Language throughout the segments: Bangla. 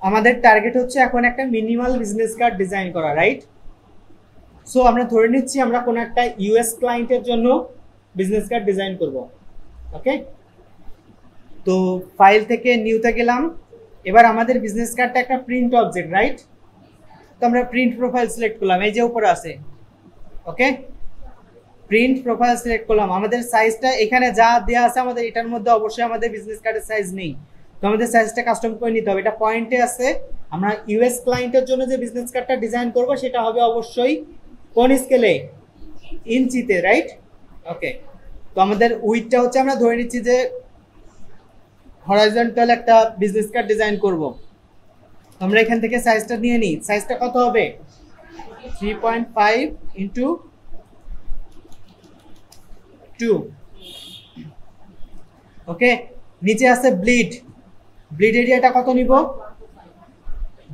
আমাদের টার্গেট হচ্ছে এখন একটা মিনিমাল বিজনেস কার্ড ডিজাইন করা, রাইট? সো আমরা ধরে নিচ্ছি আমরা কোনো একটা ইউএস ক্লায়েন্টের জন্য বিজনেস কার্ড ডিজাইন করব। ওকে, তো ফাইল থেকে নিউতে গেলাম। এবার আমাদের বিজনেস কার্ডটা একটা প্রিন্ট অবজেক্ট, রাইট? তো আমরা প্রিন্ট প্রোফাইল সিলেক্ট করলাম, এই যে উপরে আছে। ওকে, প্রিন্ট প্রোফাইল সিলেক্ট করলাম। আমাদের সাইজটা এখানে যা দেওয়া আছে আমাদের এটার মধ্যে অবশ্যই আমাদের বিজনেস কার্ডের সাইজ নেই, তো আমাদের সাইজটা কাস্টম করে নিতে হবে। এটা পয়েন্টে আছে। আমরা ইউএস ক্লায়েন্টের জন্য যে বিজনেস কার্ডটা ডিজাইন করব সেটা হবে অবশ্যই কোন স্কেলে? ইঞ্চিতে, রাইট? ওকে, তো আমাদের উইডথটা হচ্ছে আমরা ধরে নিচ্ছি যে হরাইজন্টাল একটা বিজনেস কার্ড ডিজাইন করব। আমরা এখান থেকে সাইজটা নিয়ে নিই। সাইজটা কত হবে? 3.5 ইন্টু 2। ওকে, নিচে আছে ব্লিড এরিয়াটা কত নিব?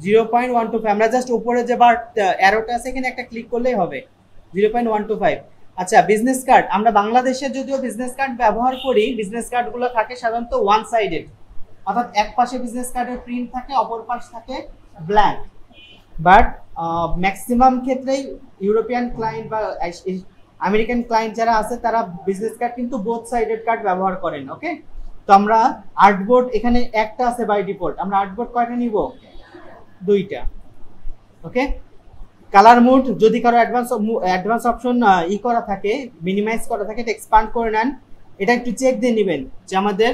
0.125। আমরা জাস্ট উপরে যে বার অ্যারোটা আছে এখানে একটা ক্লিক করলেই হবে, 0.125। আচ্ছা, বিজনেস কার্ড, আমরা বাংলাদেশে যদিও বিজনেস কার্ড ব্যবহার করি, বিজনেস কার্ডগুলো থাকে সাধারণত ওয়ান সাইডেড, অর্থাৎ এক পাশে বিজনেস কার্ডের প্রিন্ট থাকে, অপর পাশ থাকে ব্ল্যাঙ্ক। বাট ম্যাক্সিমাম ক্ষেত্রেই ইউরোপিয়ান ক্লায়েন্ট বা আমেরিকান ক্লায়েন্ট যারা আছে তারা বিজনেস কার্ড কিন্তু বোথ সাইডেড কার্ড ব্যবহার করেন। ওকে, তো আমরা আর্টবোর্ড এখানে একটা আছে বাই ডিফল্ট, আমরা আর্টবোর্ড কয়টা নিব? 2টা। ওকে, কালার মোড যদি কারো অ্যাডভান্স অপশন করা থাকে, মিনিমাইজ করা থাকে, এটা এক্সপান্ড করে নেন। এটা একটু চেক দিয়ে নেবেন যে আমাদের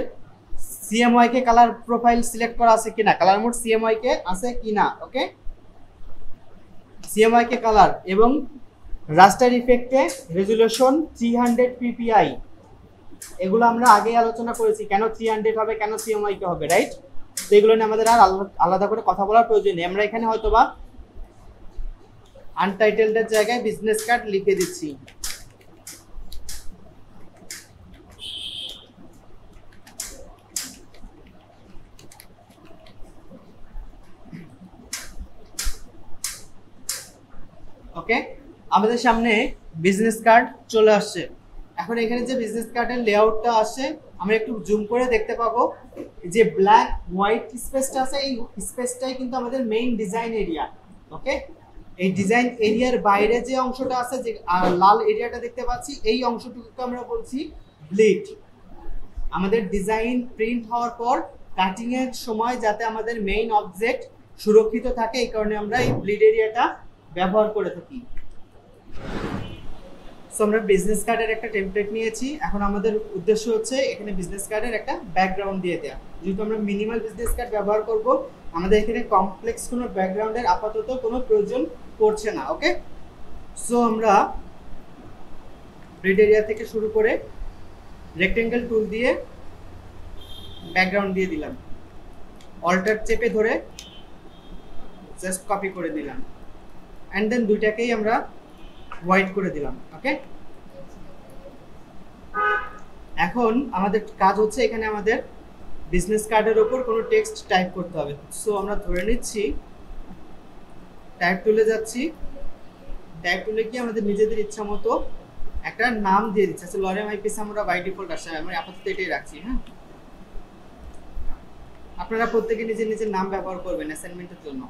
সিএমওয়াই কে কালার প্রোফাইল সিলেক্ট করা আছে কিনা, কালার মোড সিএমওয়াই কে আছে কিনা। ওকে, সিএমওয়াই কে কালার এবং রাস্টার ইফেক্টে রেজুলেশন 300 পিপিআই, এগুলো আমরা আগে আলোচনা করেছি কেন 300 হবে, কেন সিএমওয়াই কে হবে, রাইট? তো এগুলো নিয়ে আমাদের আর আলাদা করে কথা বলার প্রয়োজন নেই। আমরা এখানে হয়তোবা আনটাইটেলডের জায়গায় বিজনেস কার্ড লিখে দিচ্ছি। ওকে, আমাদের সামনে বিজনেস কার্ড চলে আসছে। এখন এখানে যে বিজনেস কার্ডের লেআউটটা আসে আমরা একটু জুম করে দেখতে পাবো যে ব্ল্যাক হোয়াইট স্পেসটা আছে, এই স্পেসটাই কিন্তু আমাদের মেইন ডিজাইন এরিয়া। ওকে, এই ডিজাইন এরিয়ার বাইরে যে অংশটা আছে, যে লাল এরিয়াটা দেখতে পাচ্ছি, এই অংশটুকুকে আমরা বলছি ব্লিড। আমাদের ডিজাইন প্রিন্ট হওয়ার পর কাটিং এর সময় যাতে আমাদের মেইন অবজেক্ট সুরক্ষিত থাকে, এই কারণে আমরা এই ব্লিড এরিয়াটা ব্যবহার করে থাকি। সো আমরা বিজনেস কার্ডের একটা টেমপ্লেট নিয়েছি। এখন আমাদের উদ্দেশ্য হচ্ছে এখানে বিজনেস কার্ডের একটা ব্যাকগ্রাউন্ড দিয়ে দেওয়া। যেহেতু আমরা মিনিমাল বিজনেস কার্ড ব্যবহার করব, আমাদের এখানে কমপ্লেক্স কোনো ব্যাকগ্রাউন্ডের আপাতত কোনো প্রয়োজন পড়ছে না। ওকে, সো আমরা ব্লিড এরিয়া থেকে শুরু করে রেক্টেঙ্গেল টুল দিয়ে ব্যাকগ্রাউন্ড দিয়ে দিলাম, অল্টার চেপে ধরে জাস্ট কপি করে দিলাম, অ্যান্ড দেন দুইটাকেই আমরা হোয়াইট করে দিলাম। ওকে, এখন আমাদের কাজ হচ্ছে এখানে আমাদের বিজনেস কার্ডের উপর কোনো টেক্সট টাইপ করতে হবে। সো আমরা ধরে নিচ্ছি টাইপ টুলে যাচ্ছি, টাইপ টুলে কি আমাদের নিজেদের ইচ্ছা মতো একটা নাম দিয়ে দিচ্ছি। আচ্ছা, লরেম আইপিএস আমরা বাই ডিফল্ট আসে, আমি আপাতত এটাই রাখছি। হ্যাঁ, আপনারা প্রত্যেকে নিজের নিজের নাম ব্যবহার করবেন অ্যাসাইনমেন্টের জন্য।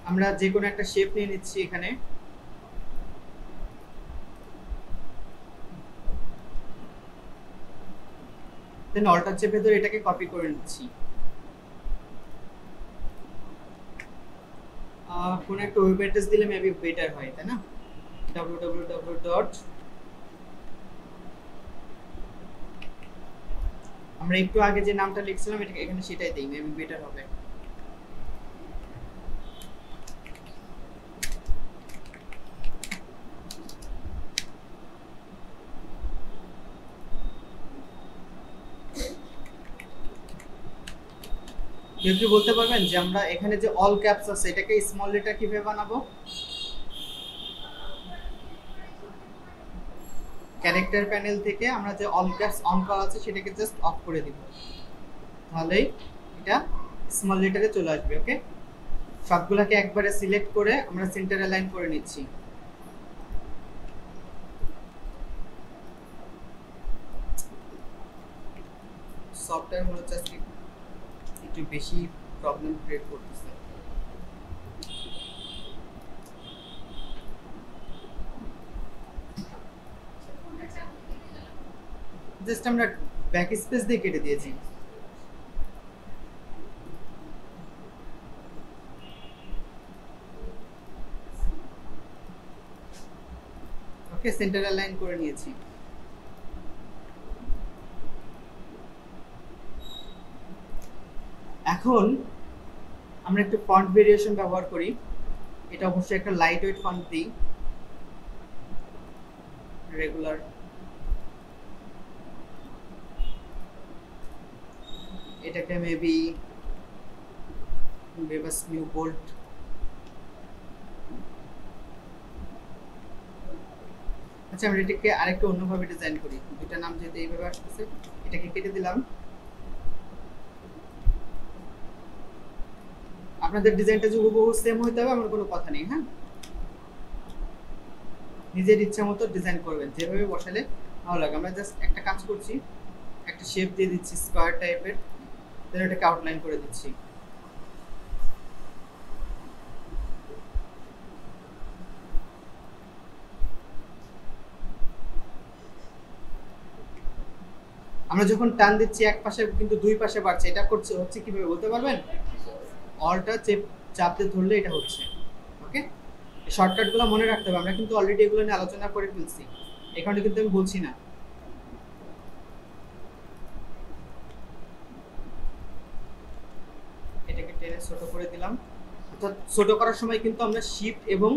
আমরা যে কোনো একটা শেপ নিয়ে নিচ্ছি এখানে। দেন অল্টার চেপে ধরে এটাকে কপি করে নিচ্ছি। কোন একটা ওয়েব অ্যাড্রেস দিলে মেবি বেটার হয়, তাই না? www. আমরা একটু আগে যে নামটা লিখছিলাম এটা এখানে সেটাই দেই, মেবি বেটার হবে। কেউ কি বলতে পারবেন যে আমরা এখানে যে অল ক্যাপস আছে এটাকে স্মল লেটার কিভাবে বানাবো? ক্যারেক্টার প্যানেল থেকে আমরা যে অল ক্যাপস অন করা আছে সেটাকে জাস্ট অফ করে দিব, তাহলেই এটা স্মল লেটারে চলে আসবে। ওকে, সবগুলোকে একবারে সিলেক্ট করে আমরা সেন্টার অ্যালাইন করে নিচ্ছি। সফটওয়্যার মনে হচ্ছে আজকে একটু বেশি প্রবলেম ক্রিয়েট করতেছে। জাস্ট আমরা ব্যাক স্পেস দিয়ে কেটে দিয়েছি। ওকে, সেন্টার অ্যালাইন করে নিয়েছি। এখন আমরা একটু ফন্ট ভেরিয়েশন ব্যবহার করি। এটা অবশ্যই একটা লাইট ওয়েট ফন্ট দিই, রেগুলার। এটাকে মেবি বেবাস নিউ বোল্ট, আচ্ছা আমরা এটাকে আরেকটু অন্যভাবে ডিজাইন করি। দুটা নাম যেহেতু এইভাবে আসতেছে, এটাকে কেটে দিলাম। আপনাদের ডিজাইনটা যদি হুবহু সেম হইতে হবে আমার কোনো কথা নেই, হ্যাঁ, নিজের ইচ্ছা মতো ডিজাইন করবেন, যেভাবে বসালে ভালো লাগে। আমরা জাস্ট একটা কাজ করছি, একটা শেপ দিয়ে দিচ্ছি স্কয়ার টাইপের, দেন এটাকে আউটলাইন করে দিচ্ছি। আমরা যখন টান দিচ্ছি এক পাশে কিন্তু দুই পাশে বাড়ছে, এটা করছে হচ্ছে কিভাবে বলতে পারবেন? অলটা চাপতে ধরলে এটা হচ্ছে। ওকে, শর্টকাটগুলো মনে রাখতে হবে। আমরা কিন্তু অলরেডি এগুলো নিয়ে আলোচনা করে ফেলছি, এখানে কিন্তু আমি বলছি না। এটাকে টেনে ছোট করে দিলাম। অর্থাৎ ছোট করার সময় কিন্তু আমরা শিফট এবং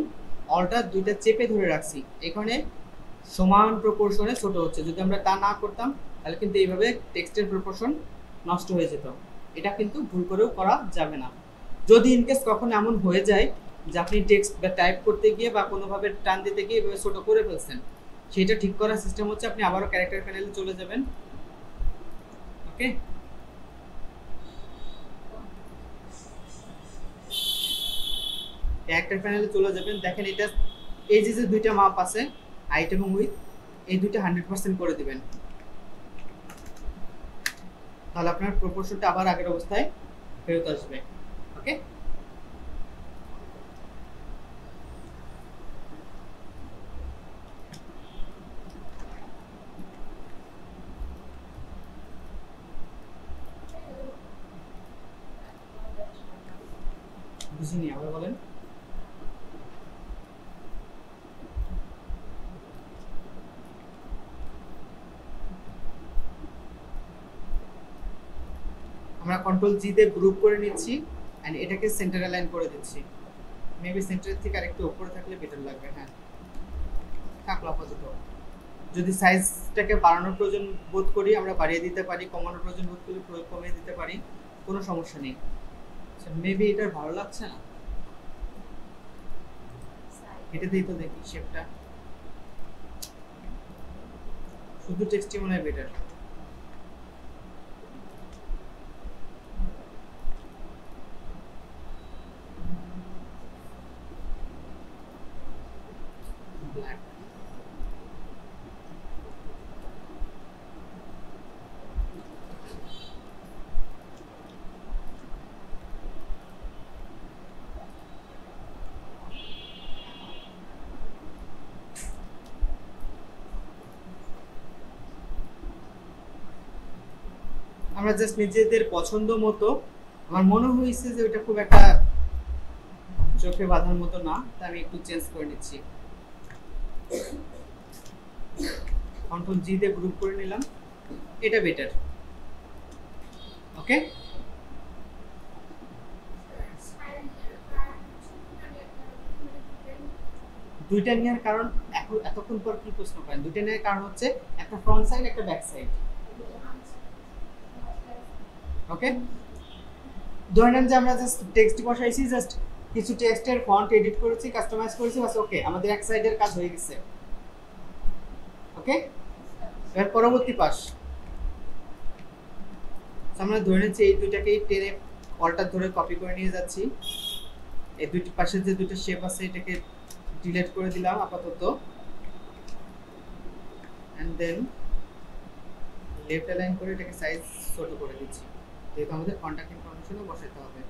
অলটা দুইটা চেপে ধরে রাখছি, এখানে সমান প্রপোর্শনে ছোট হচ্ছে। যদি আমরা তা না করতাম তাহলে কিন্তু এইভাবে টেক্সটের প্রপোর্শন নষ্ট হয়ে যেত। এটা কিন্তু ভুল করেও করা যাবে না। যদি ইনকেস কখনো এমন হয়ে যায় যে আপনি টেক্সট বা টাইপ করতে গিয়ে বা কোনোভাবে টান দিতে গিয়ে এভাবে ছোট করে ফেলছেন, সেটা ঠিক করার সিস্টেম হচ্ছে আপনি আবারও ক্যারেক্টার প্যানেলে চলে যাবেন। ওকে, ক্যারেক্টার প্যানেলে চলে যাবেন। দেখেন এটা এই যে দুইটা মাপ আছে, হাইট এবং উইথ, এই দুইটা 100% করে দিবেন, তাহলে আপনার প্রপোর্শনটা আবার আগের অবস্থায় ফেরত আসবে। ওকে, বুঝিনি, আবার বলেন। আমরা কন্ট্রোল জি তে গ্রুপ করে নিচ্ছি এন্ড এটাকে সেন্টার অ্যালাইন করে দিচ্ছি। মেবি সেন্টারের থেকে আরেকটু উপরে থাকলে বেটার লাগবে। হ্যাঁ, থাকলো আপাতত। যদি সাইজটাকে বাড়ানোর প্রয়োজন বোধ করি আমরা বাড়িয়ে দিতে পারি, কমানোর প্রয়োজন বোধ করলে কমিয়ে দিতে পারি, কোনো সমস্যা নেই। আচ্ছা, মেবি এটা ভালো লাগছে না, এটা দিই তো দেখি শেপটা। শুধু টেক্সটই মনে হয় বেটার। আমরা জাস্ট নিজেদের পছন্দ মতো, আমার মনে হয়েছে যে ওটা খুব একটা চোখে বাঁধার মতো না, তাই আমি একটু চেঞ্জ করে নিচ্ছি। কন্ট্রোল জি তে গ্রুপ করে নিলাম, এটা বেটার। ওকে, দুইটা নেওয়ার কারণ এখন এতক্ষণ পর কি প্রশ্ন করেন? দুইটা নেওয়ার কারণ হচ্ছে একটা ফ্রন্ট সাইড একটা ব্যাক সাইড। ওকে, ধরে নেন যে আমরা জাস্ট টেক্সট বসাইছি, জাস্ট কিছু টেক্সটের ফন্ট এডিট করেছি, কাস্টমাইজ করেছি, বাস। ওকে, আমাদের এক সাইডের কাজ হয়ে গেছে। ওকে, এর পরবর্তী পাস আমরা ধরে নিচ্ছি এই দুইটাকেই টেনে অলটা ধরে কপি করে নিয়ে যাচ্ছি। এই দুইটি পাশে যে দুটো শেপ আছে এটাকে ডিলিট করে দিলাম আপাতত, এন্ড দেন লেফট অ্যালাইন করে এটাকে সাইজ ছোট করে দিচ্ছি, যেহেতু আমাদের কন্ট্যাক্ট ইনফরমেশনও বসাতে হবে।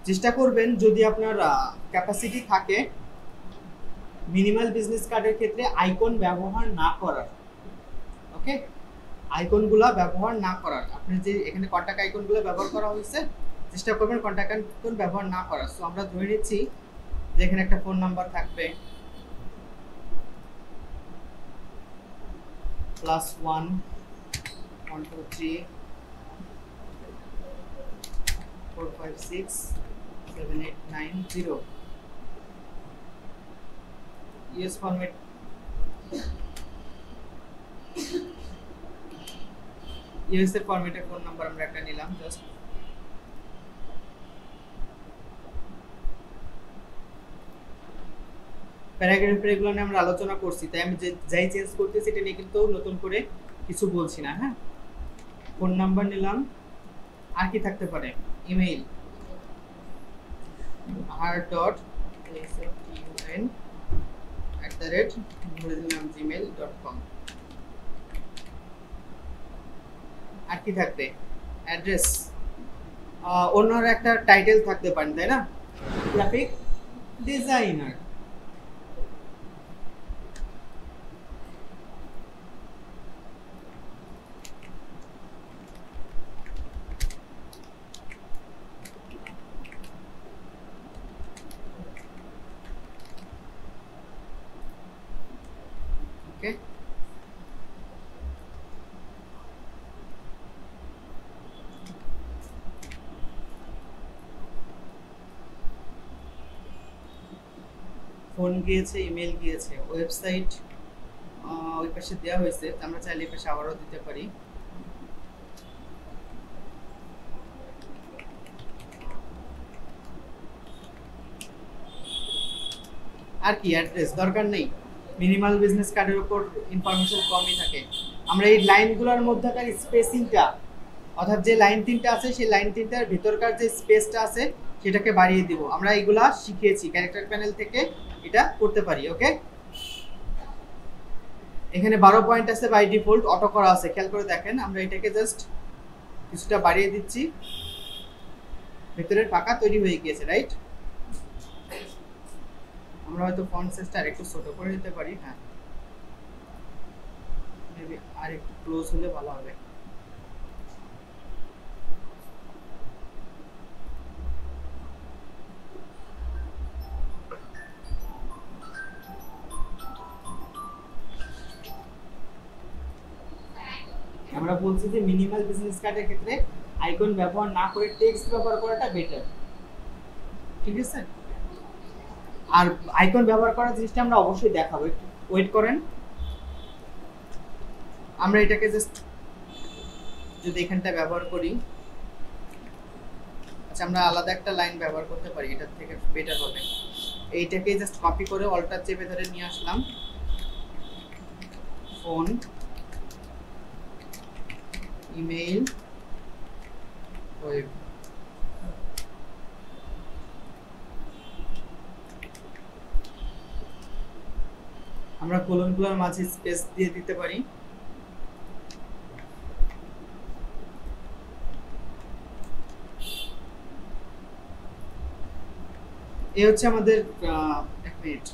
চেষ্টা করবেন যদি আপনার ক্যাপাসিটি থাকে মিনিমাল বিজনেস কার্ডের ক্ষেত্রে আইকন ব্যবহার না করার। ওকে, আইকনগুলো ব্যবহার না করার। আপনি যে এখানে কন্টাক্ট আইকনগুলো ব্যবহার করা হয়েছে, চেষ্টা করবেন কন্টাক্ট আইকন ব্যবহার না করার। সো আমরা ধরে নিচ্ছি যে এখানে একটা ফোন নাম্বার থাকবে, +1 1 2 3 4 5 6 7 8 9 0 ইউএস ফরম্যাট। ইউএস এর ফরম্যাটে ফোন নাম্বার আমরা একটা নিলাম জাস্ট। প্যারাগ্রাফের এগুলো নিয়ে আমরা আলোচনা করছি, তাই আমি যাই চেঞ্জ করতেছি এটা নিয়ে কিন্তু নতুন করে কিছু বলছি না। হ্যাঁ, ফোন নাম্বার নিলাম, আর কি থাকতে পারে, ইমেইল r.tun@gmail.com। আর কি থাকবে, অ্যাড্রেস, অন্যর একটা টাইটেল থাকতে পারেন, তাই না, গ্রাফিক ডিজাইনার। ওকে, ফোন গিয়েছে, ইমেল গিয়েছে, ওয়েবসাইট ওই পাশে দেওয়া হয়েছে, আমরা চাইলে এই পাশে আবারও দিতে পারি। আর কি, অ্যাড্রেস দরকার নেই, মিনিমাল বিজনেস কার্ডের উপর ইনফরমেশন কমই থাকে। আমরা এই লাইনগুলোর মধ্যকার স্পেসিংটা, অর্থাৎ যে লাইন তিনটা আছে সেই লাইন তিনটার ভিতরকার যে স্পেসটা আছে সেটাকে বাড়িয়ে দিব। আমরা এইগুলা শিখিয়েছি, ক্যারেক্টার প্যানেল থেকে এটা করতে পারি। ওকে, এখানে 12 পয়েন্ট আছে, বাই ডিফল্ট অটো করা আছে, খেয়াল করে দেখেন। আমরা এটাকে জাস্ট কিছুটা বাড়িয়ে দিচ্ছি, ভেতরের ফাঁকা তৈরি হয়ে গিয়েছে, রাইট। আমরা হয়তো ফন্ট সাইজটা আরেকটু ছোট করে দিতে পারি। হ্যাঁ, মেবি আর একটু ক্লোজ হলে ভালো হবে। আমরা বলছি যে মিনিমাল বিজনেস কার্ডের ক্ষেত্রে আইকন ব্যবহার না করে টেক্সট ব্যবহার করাটা বেটার, ঠিক আছে। আর আইকন ব্যবহার করার জিনিসটা আমরা অবশ্যই দেখাবো, একটু ওয়েট করেন। আমরা এটাকে জাস্ট যদি এখানটা ব্যবহার করি, আচ্ছা আমরা আলাদা একটা লাইন ব্যবহার করতে পারি, এটার থেকে বেটার হবে। এইটাকে জাস্ট কপি করে অল্টার চেপে ধরে নিয়ে আসলাম, ফোন, ইমেইল, ওয়েব। আমরা কলমগুলোর মাঝে স্পেস দিয়ে দিতে পারি। এই হচ্ছে আমাদের এক মিনিট,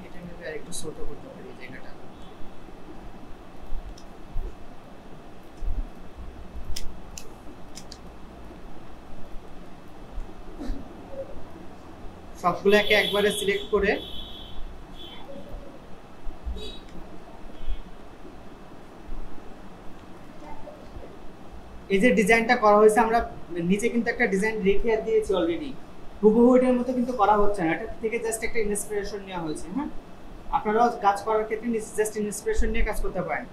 এটা মেবি আরেকটু ছোট করতে পারি জায়গাটা। সবগুলোকে একবারে সিলেক্ট করে এই যে ডিজাইনটা করা হয়েছে, আমরা নিচে কিন্তু একটা ডিজাইন রেখে দিয়েছি অলরেডি, হুবহু এটার মতো কিন্তু করা হচ্ছে না, এটা থেকে জাস্ট একটা ইন্সপিরেশন নেওয়া হয়েছে। হ্যাঁ, আপনারাও কাজ করার ক্ষেত্রে জাস্ট ইন্সপিরেশন নিয়ে কাজ করতে পারেন।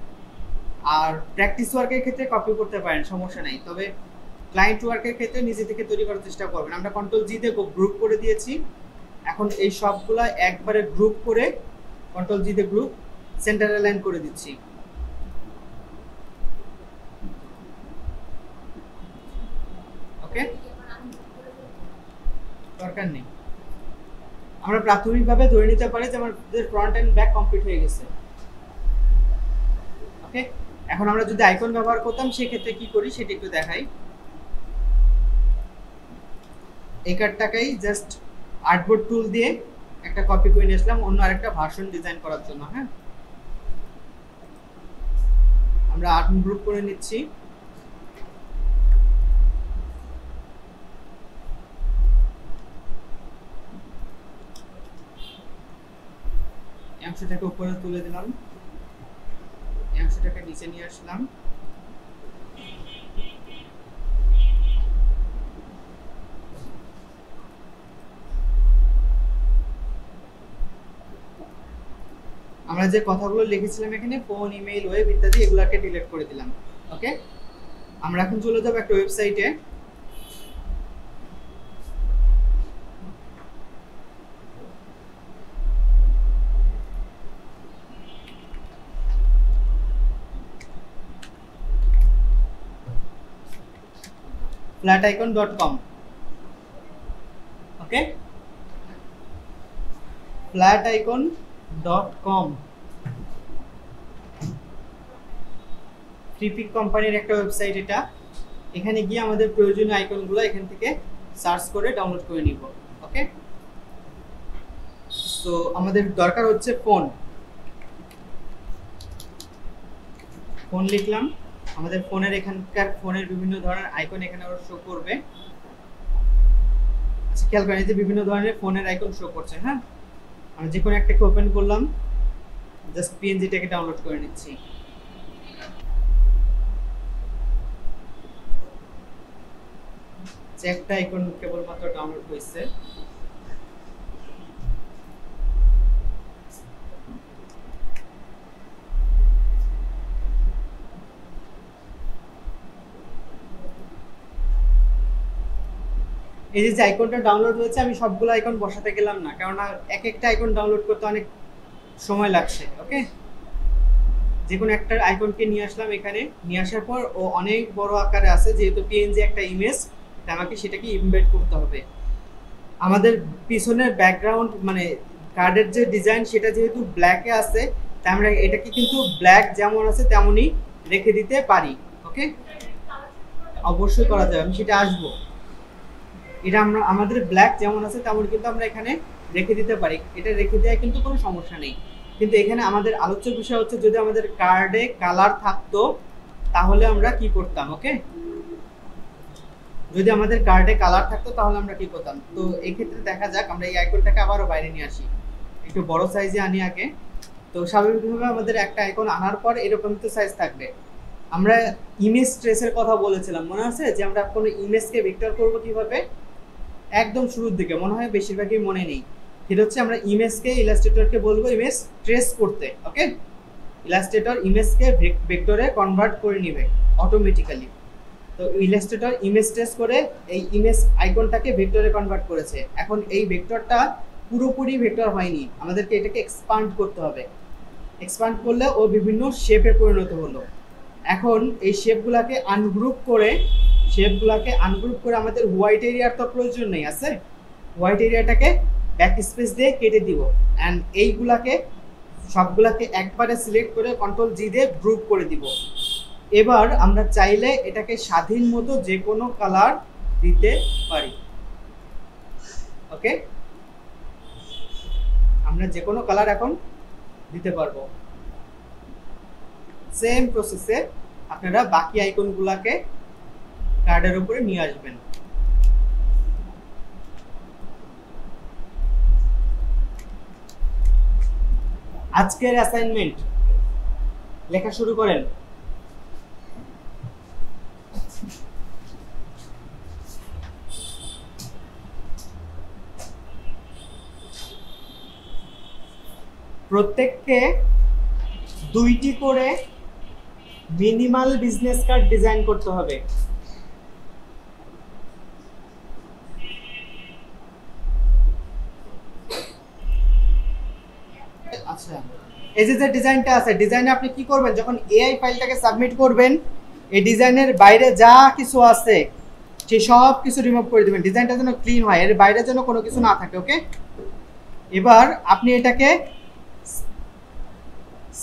আর প্র্যাকটিস ওয়ার্কের ক্ষেত্রে কপি করতে পারেন, সমস্যা নেই, তবে ক্লায়েন্ট ওয়ার্কের ক্ষেত্রে নিজে থেকে তৈরি করার চেষ্টা করবেন। আমরা কন্ট্রোল জি দিয়ে গ্রুপ করে দিয়েছি। এখন এই সবগুলা একবারে গ্রুপ করে কন্ট্রোল জি দিয়ে গ্রুপ সেন্টার অ্যালাইন করে দিচ্ছি। ওকে, দরকার নেই। আমরা প্রাথমিকভাবে ধরে নিতে পারি যে আমাদের ফ্রন্ট এন্ড ব্যাক কমপ্লিট হয়ে গেছে। ওকে, এখন আমরা যদি আইকন ব্যবহার করতাম সেক্ষেত্রে কি করি সেটা একটু দেখাই। এই কার্ডটাকেই জাস্ট আর্টবোর্ড টুল দিয়ে একটা কপি করে নিয়ে আসলাম অন্য আরেকটা ভার্সন ডিজাইন করার জন্য। হ্যাঁ, আমরা আনগ্রুপ করে নিচ্ছি। অংশটাকে উপরে তুলে দিলাম, অংশটাকে নিচে নিয়ে আসলাম। আমরা যে কথাগুলো লিখেছিলাম এখানে ফোন, ইমেইল, ওয়েব ইত্যাদি এগুলোকে ডিলিট করে দিলাম। ওকে, আমরা এখন চলে যাব একটা ওয়েবসাইটে। flaticon.com। ওকে, flaticon.com ফ্রিপিক কোম্পানির একটা ওয়েবসাইট এটা। এখানে গিয়ে আমাদের প্রয়োজনীয় আইকনগুলো এখান থেকে সার্চ করে ডাউনলোড করে নিব। ওকে, তো আমাদের দরকার হচ্ছে ফোন। ফোন লিখলাম, আমাদের ফোনের এখানকার ফোনের বিভিন্ন ধরনের আইকন এখানে আবার শো করবে। আচ্ছা, খেয়াল করেন যে বিভিন্ন ধরনের ফোনের আইকন শো করছে। হ্যাঁ, আমি যে কোনো একটাকে ওপেন করলাম, জাস্ট পিএনজিটাকে ডাউনলোড করে নিচ্ছি। একটা আইকন কেবলমাত্র ডাউনলোড হয়েছে। এই যে আইকনটা ডাউনলোড হয়েছে, আমি সবগুলো আইকন বসাতে গেলাম না, কারণ এক একটা আইকন ডাউনলোড করতে অনেক সময় লাগছে। ওকে, যে কোনো একটা আইকনকে নিয়ে আসলাম এখানে, নিয়ে আসার পর ও অনেক বড় আকারে আছে, যেহেতু পিএনজি একটা ইমেজ, আমাকে সেটাকে ইমবেড করতে হবে। আমাদের পিছনের ব্যাকগ্রাউন্ড মানে কার্ডের যে ডিজাইন সেটা যেহেতু ব্ল্যাকে আছে, তাই আমরা এটাকে কিন্তু ব্ল্যাক যেমন আছে তেমনই রেখে দিতে পারি। ওকে, অবশ্যই করা যাবে, আমি সেটা আসবো। এটা আমরা আমাদের ব্ল্যাক যেমন আছে তেমন কিন্তু আমরা এখানে রেখে দিতে পারি, এটা রেখে দেওয়া কিন্তু কোনো সমস্যা নেই। কিন্তু এখানে আমাদের আলোচ্য বিষয় হচ্ছে যদি আমাদের কার্ডে কালার থাকতো তাহলে আমরা কি করতাম। ওকে, যদি আমাদের কার্ডে কালার থাকতো তাহলে আমরা কি করতাম। তো এই ক্ষেত্রে দেখা যাক, আমরা এই আইকনটাকে আবারও বাইরে নিয়ে আসি, একটু বড় সাইজে আনি আগে। তো স্বাভাবিকভাবে আমাদের একটা আইকন আনার পর এরকম তো সাইজ থাকবে। আমরা ইমেজ ট্রেসের কথা বলেছিলাম, মনে আছে যে আমরা কোনো ইমেজকে ভেক্টর করব কিভাবে, একদম শুরুর দিকে মনে হয় বেশিরভাগই মনে নেই। সেটা হচ্ছে আমরা ইমেজকে ইলাস্ট্রেটরকে বলবো ইমেজ ট্রেস করতে। ওকে, ইলাস্ট্রেটর ইমেজকে ভেক্টরে কনভার্ট করে নেবে অটোমেটিক্যালি। তো ইলাস্ট্রেটর ইমেজ ট্রেস করে এই ইমেজ আইকনটাকে ভেক্টরে কনভার্ট করেছে। এখন এই ভেক্টরটা পুরোপুরি ভেক্টর হয়নি, আমাদেরকে এটাকে এক্সপান্ড করতে হবে। এক্সপান্ড করলে ও বিভিন্ন শেপে পরিণত হলো। এখন এই শেপগুলোকে আনগ্রুপ করে আমাদের হোয়াইট এরিয়ার তো প্রয়োজন নেই, আছে হোয়াইট এরিয়াটাকে ব্যাক স্পেস দিয়ে কেটে দিব। অ্যান্ড এইগুলাকে সবগুলাকে একবারে সিলেক্ট করে কন্ট্রোল জি দিয়ে গ্রুপ করে দিব। এবার আমরা চাইলে এটাকে স্বাধীন মতো যে কোনো কালার দিতে পারি। ওকে, আমরা যে কোনো কালার এখন দিতে পারবো। সেম প্রসেসে আপনারা বাকি আইকনগুলোকে কার্ডের উপরে নিয়ে আসবেন। আজকের অ্যাসাইনমেন্ট লেখা শুরু করেন। প্রত্যেককে 2টি করে মিনিমাল বিজনেস কার্ড ডিজাইন করতে হবে। আচ্ছা, এই যে ডিজাইনটা আছে, ডিজাইনে আপনি কি করবেন, যখন এআই ফাইলটাকে সাবমিট করবেন, এই ডিজাইনের বাইরে যা কিছু আছে সেই সব কিছু রিমুভ করে দিবেন, ডিজাইনটা যেন ক্লিন হয়, এর বাইরে যেন কোনো কিছু না থাকে। ওকে, এবার আপনি এটাকে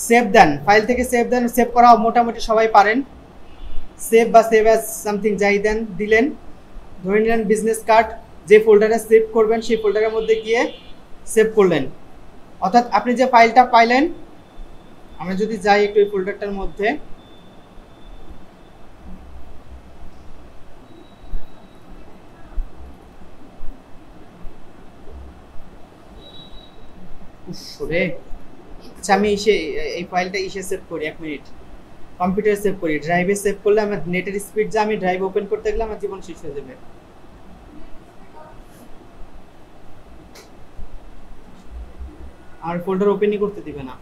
সেভ দেন, ফাইল থেকে সেভ দেন, সেভ করা মোটামুটি সবাই পারেন, সেভ বা সেভ অ্যাজ সামথিং যাই দেন দিলেন, ধরে নিলেন বিজনেস কার্ড, যে ফোল্ডারে সেভ করবেন সেই ফোল্ডারের মধ্যে গিয়ে সেভ করলেন। অর্থাৎ আপনি যে ফাইলটা পাইলেন, আমরা যদি যাই একটু এই ফোল্ডারটার মধ্যে, আচ্ছা আমি এই ফাইলটা সেভ করি, 1 মিনিট, কম্পিউটারে সেভ করি, ড্রাইভে সেভ করলে আমার নেটের স্পিড যা, আমি ড্রাইভ ওপেন করতে গেলে আমার জীবন শেষ হয়ে যাবে। আর ফোল্ডার ওপেনই করতে দিবে না।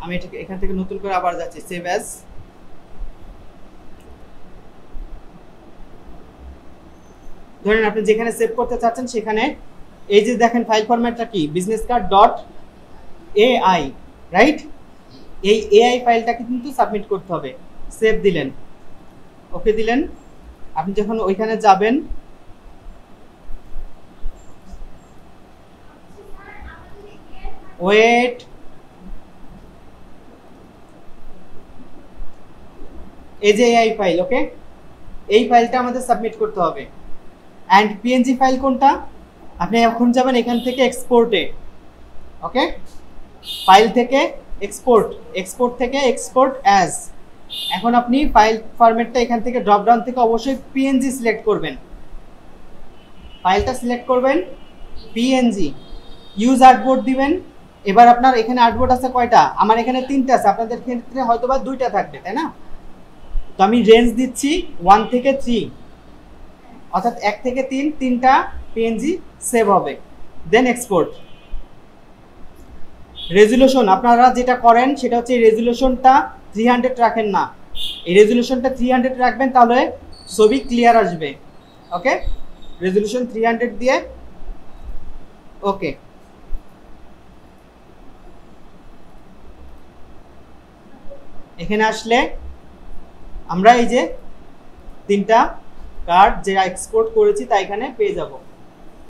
আমি এটাকে এখান থেকে নতুন করে আবার যাচ্ছি, সেভ অ্যাজ, ধরেন আপনি যেখানে সেভ করতে চাচ্ছেন সেখানে, এই যে দেখেন ফাইল ফরম্যাটটা কি, business card dot AI, right? এই এআই ফাইলটাকে কিন্তু সাবমিট করতে হবে। সেভ দিলেন, ওকে দিলেন, আপনি যখন ওইখানে যাবেন, ওয়েট, এই যে এআই ফাইল, ওকে, এই ফাইলটা আমাদের সাবমিট করতে হবে। অ্যান্ড পিএনজি ফাইল কোনটা, আপনি এখন যাবেন এখান থেকে এক্সপোর্টে, ওকে, ফাইল থেকে এক্সপোর্ট, এক্সপোর্ট থেকে এক্সপোর্ট অ্যাজ। এখন আপনি ফাইল ফরম্যাটটা এখান থেকে ড্রপ ডাউন থেকে অবশ্যই পিএনজি সিলেক্ট করবেন, ফাইলটা সিলেক্ট করবেন পিএনজি, ইউজ আর্টবোর্ড দিবেন। এবার আপনার এখানে আর্টবোর্ড আছে কয়টা, আমার এখানে 3টা আছে, আপনাদের ক্ষেত্রে হয়তো বা 2টা থাকবে, তাই না? তো আমি রেঞ্জ দিচ্ছি 1 থেকে 3, অর্থাৎ 1 থেকে 3, 3টা পিএনজি সেভ হবে, দেন এক্সপোর্ট। রেজুলেশন আপনারা যেটা করেন সেটা হচ্ছে এই রেজুলেশনটা 300 রাখেন না, এই রেজুলেশনটা 300 রাখবেন, তাহলে ছবি ক্লিয়ার আসবে। ওকে, রেজুলেশন 300 দিয়ে, ওকে। এখানে আসলে আমরা এই যে 3টা কার্ড যে এক্সপোর্ট করেছি তা এখানে পেয়ে যাব।